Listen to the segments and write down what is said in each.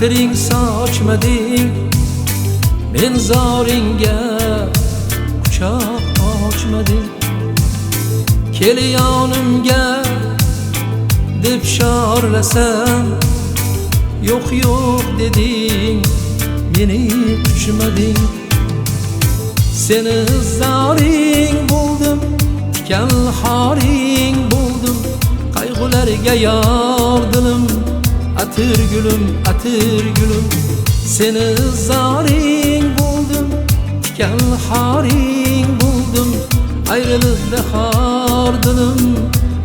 Atiring sochmading, men zoringga quchoq ochmading. Kel yonimga deb chorlasam, yo'q yo'q deding, meni quchmading. Seni zoring bo'ldim, tikan xoring bo'ldim, qayg'ularga yor dilim, atir gulum, atir gulum. Seni zoring bo'ldim, tikan xoring bo'ldim, ayriliqda xor dilim,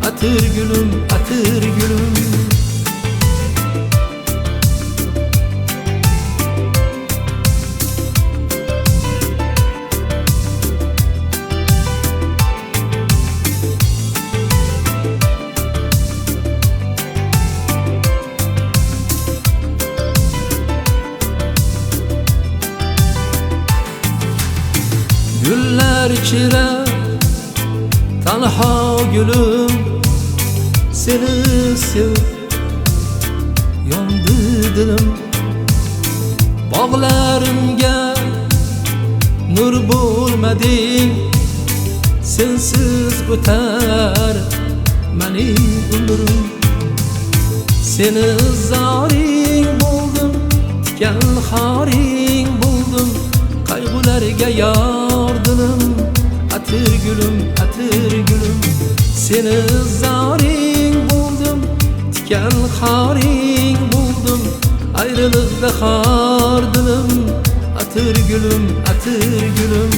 atir gulum, atir gulum. Gullar ichira tanho gulum, seni sevib yondi dilim. Bog'larimga nur bo'lmading, sensiz o'tar meni umrim. Seni zoring bo'ldim, tikan xoring bo'ldim, qayg'ularga yor dilim, atir gulum, atir gulum. Seni zoring bo'ldim, tikan xoring bo'ldim, ayriliqda xor dilim, atir gulum, atir gulum.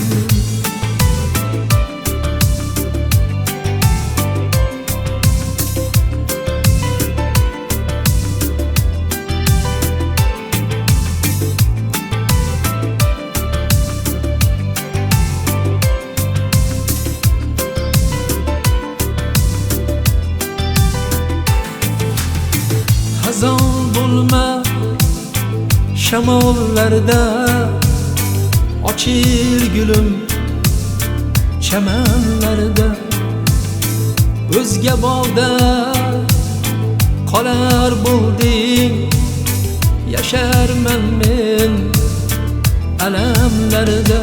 Xazon bo'lma shamollarda, ochir gulum chamanlarda. O'zga bog'da qolar bo'lding, yasharman men alamlarda.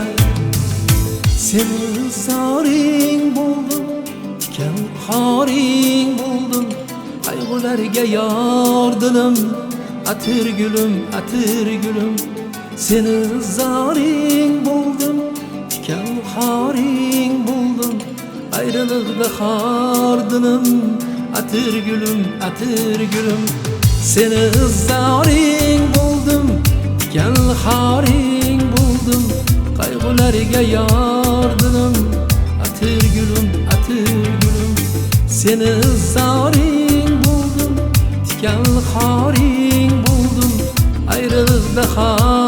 Seni zoring bo'ldim, tikan xoring bo'ldim, qayg'ularga yor dilim, atir gulum, atir gulum. Seni zoring bo'ldim, tikan xoring bo'ldim, ayriliqda xor dilim, atir gulum, atir gulum. Seni zoring bo'ldim, tikan xoring bo'ldim, qayg'ularga yor dilim, atir gulum, atir gulum. Seni zoring bo'ldim, tikan xoring bo'ldim, ayriliqda xor